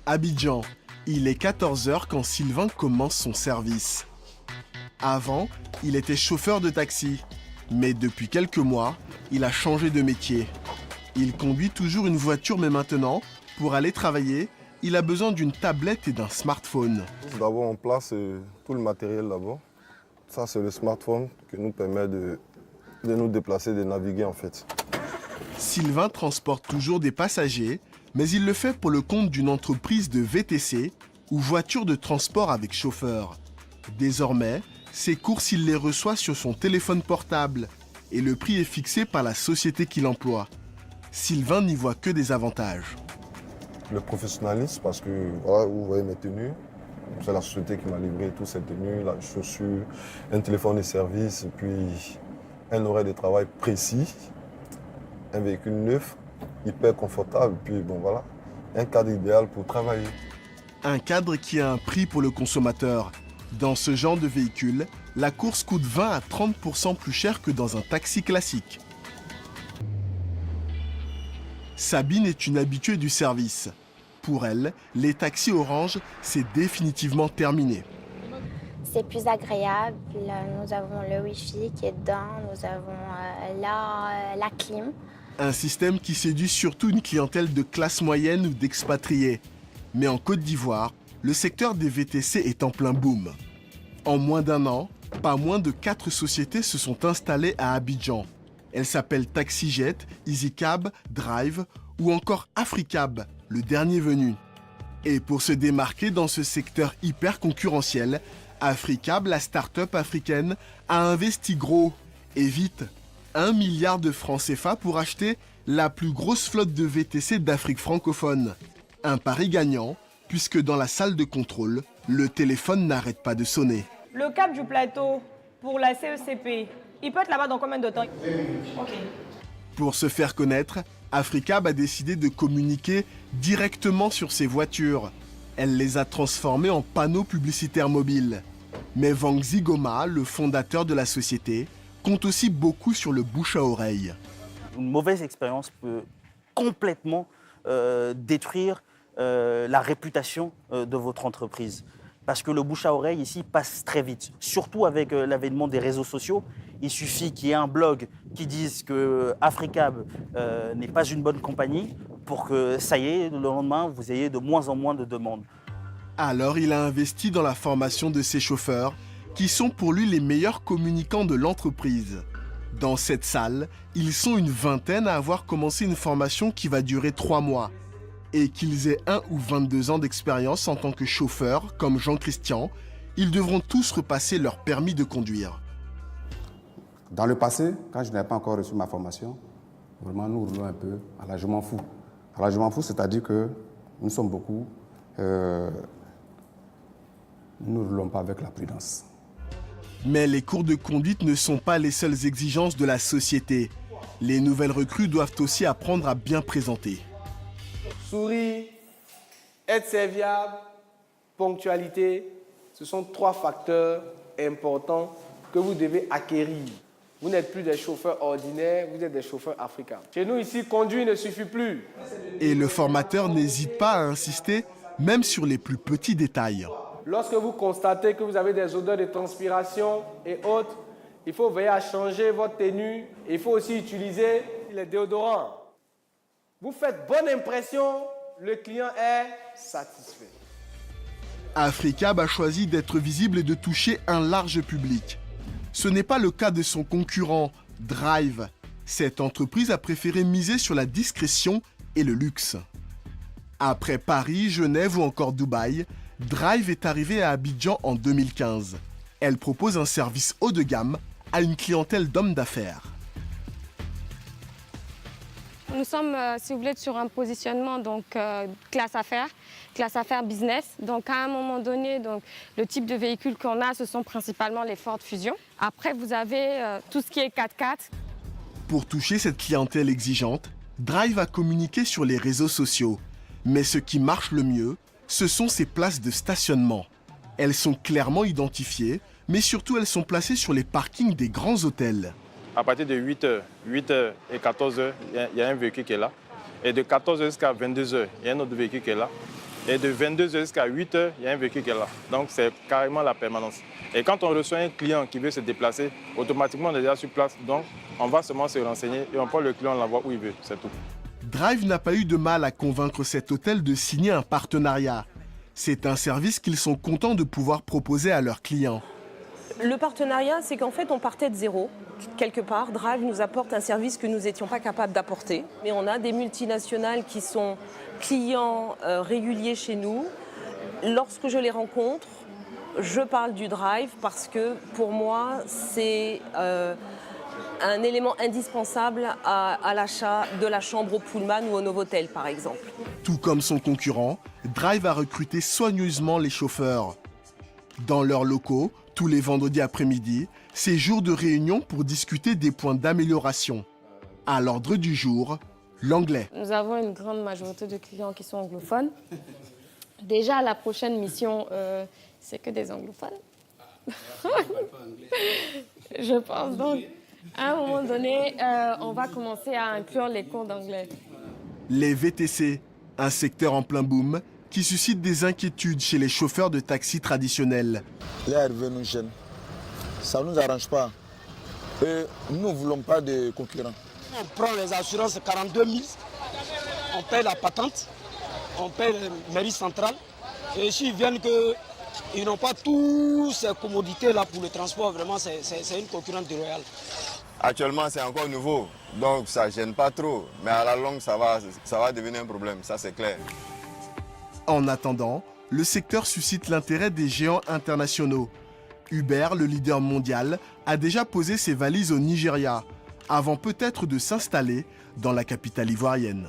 Abidjan, il est 14 h quand Sylvain commence son service. Avant, il était chauffeur de taxi, mais depuis quelques mois, il a changé de métier. Il conduit toujours une voiture, mais maintenant, pour aller travailler, il a besoin d'une tablette et d'un smartphone. D'abord, on place tout le matériel d'abord. Ça, c'est le smartphone qui nous permet de nous déplacer, de naviguer en fait. Sylvain transporte toujours des passagers, mais il le fait pour le compte d'une entreprise de VTC ou voiture de transport avec chauffeur. Désormais, ses courses, il les reçoit sur son téléphone portable et le prix est fixé par la société qui l'emploie. Sylvain n'y voit que des avantages. Le professionnalisme, parce que voilà, vous voyez mes tenues, c'est la société qui m'a livré toutes ces tenues, la chaussure, un téléphone de service, et puis un horaire de travail précis, un véhicule neuf, hyper confortable, puis bon voilà, un cadre idéal pour travailler. Un cadre qui a un prix pour le consommateur. Dans ce genre de véhicule, la course coûte 20 à 30% plus cher que dans un taxi classique. Sabine est une habituée du service. Pour elle, les taxis orange, c'est définitivement terminé. C'est plus agréable. Nous avons le Wi-Fi qui est dedans, nous avons la clim. Un système qui séduit surtout une clientèle de classe moyenne ou d'expatriés. Mais en Côte d'Ivoire, le secteur des VTC est en plein boom. En moins d'un an, pas moins de 4 sociétés se sont installées à Abidjan. Elles s'appellent Taxijet, EasyCab, Drive ou encore Africab, le dernier venu. Et pour se démarquer dans ce secteur hyper concurrentiel, Africab, la start-up africaine, a investi gros et vite. 1 milliard de francs CFA pour acheter la plus grosse flotte de VTC d'Afrique francophone. Un pari gagnant, puisque dans la salle de contrôle, le téléphone n'arrête pas de sonner. Le cap du plateau pour la CECP, il peut être là-bas dans combien de temps? Okay. Pour se faire connaître, Africab a décidé de communiquer directement sur ses voitures. Elle les a transformées en panneaux publicitaires mobiles. Mais Wangzi Goma, le fondateur de la société, compte aussi beaucoup sur le bouche à oreille. Une mauvaise expérience peut complètement détruire la réputation de votre entreprise. Parce que le bouche à oreille ici passe très vite. Surtout avec l'avènement des réseaux sociaux, il suffit qu'il y ait un blog qui dise que Africab n'est pas une bonne compagnie pour que ça y est, le lendemain, vous ayez de moins en moins de demandes. Alors il a investi dans la formation de ses chauffeurs, qui sont pour lui les meilleurs communicants de l'entreprise. Dans cette salle, ils sont une vingtaine à avoir commencé une formation qui va durer 3 mois. Et qu'ils aient 1 ou 22 ans d'expérience en tant que chauffeur, comme Jean-Christian, ils devront tous repasser leur permis de conduire. Dans le passé, quand je n'avais pas encore reçu ma formation, vraiment nous roulons un peu à la je m'en fous. À la je m'en fous, c'est-à-dire que nous sommes beaucoup, nous ne roulons pas avec la prudence. Mais les cours de conduite ne sont pas les seules exigences de la société. Les nouvelles recrues doivent aussi apprendre à bien présenter. Sourire, être serviable, ponctualité, ce sont 3 facteurs importants que vous devez acquérir. Vous n'êtes plus des chauffeurs ordinaires, vous êtes des chauffeurs africains. Chez nous ici, conduire ne suffit plus. Et le formateur n'hésite pas à insister, même sur les plus petits détails. Lorsque vous constatez que vous avez des odeurs de transpiration et autres, il faut veiller à changer votre tenue. Il faut aussi utiliser les déodorants. Vous faites bonne impression, le client est satisfait. Africab a choisi d'être visible et de toucher un large public. Ce n'est pas le cas de son concurrent, Drive. Cette entreprise a préféré miser sur la discrétion et le luxe. Après Paris, Genève ou encore Dubaï, Drive est arrivée à Abidjan en 2015. Elle propose un service haut de gamme à une clientèle d'hommes d'affaires. Nous sommes, si vous voulez, sur un positionnement donc, classe affaires business. Donc à un moment donné, donc, le type de véhicule qu'on a, ce sont principalement les Ford Fusion. Après, vous avez tout ce qui est 4x4. Pour toucher cette clientèle exigeante, Drive a communiqué sur les réseaux sociaux. Mais ce qui marche le mieux, ce sont ces places de stationnement. Elles sont clairement identifiées, mais surtout elles sont placées sur les parkings des grands hôtels. À partir de 8h et 14h, il y a un véhicule qui est là. Et de 14h jusqu'à 22h, il y a un autre véhicule qui est là. Et de 22h jusqu'à 8h, il y a un véhicule qui est là. Donc c'est carrément la permanence. Et quand on reçoit un client qui veut se déplacer, automatiquement on est déjà sur place. Donc on va seulement se renseigner et on prend le client, on l'envoie où il veut, c'est tout. Drive n'a pas eu de mal à convaincre cet hôtel de signer un partenariat. C'est un service qu'ils sont contents de pouvoir proposer à leurs clients. Le partenariat, c'est qu'en fait, on partait de zéro. Quelque part, Drive nous apporte un service que nous n'étions pas capables d'apporter. Mais on a des multinationales qui sont clients réguliers chez nous. Lorsque je les rencontre, je parle du Drive parce que pour moi, c'est un élément indispensable à l'achat de la chambre au Pullman ou au Novotel, par exemple. Tout comme son concurrent, Drive a recruté soigneusement les chauffeurs. Dans leurs locaux, tous les vendredis après-midi, c'est jour de réunion pour discuter des points d'amélioration. À l'ordre du jour, l'anglais. Nous avons une grande majorité de clients qui sont anglophones. Déjà, la prochaine mission, c'est que des anglophones. Je pense donc, à un moment donné, on va commencer à inclure les cours d'anglais. Les VTC, un secteur en plein boom, qui suscite des inquiétudes chez les chauffeurs de taxi traditionnels. Les arrivées nous gênent. Ça ne nous arrange pas. Et nous ne voulons pas de concurrents. On prend les assurances 42 000, on paie la patente, on paie la mairie centrale. Et s'ils viennent qu'ils n'ont pas toutes ces commodités-là pour le transport, vraiment, c'est une concurrence déloyale. Actuellement, c'est encore nouveau, donc ça ne gêne pas trop. Mais à la longue, ça va devenir un problème, ça c'est clair. En attendant, le secteur suscite l'intérêt des géants internationaux. Uber, le leader mondial, a déjà posé ses valises au Nigeria, avant peut-être de s'installer dans la capitale ivoirienne.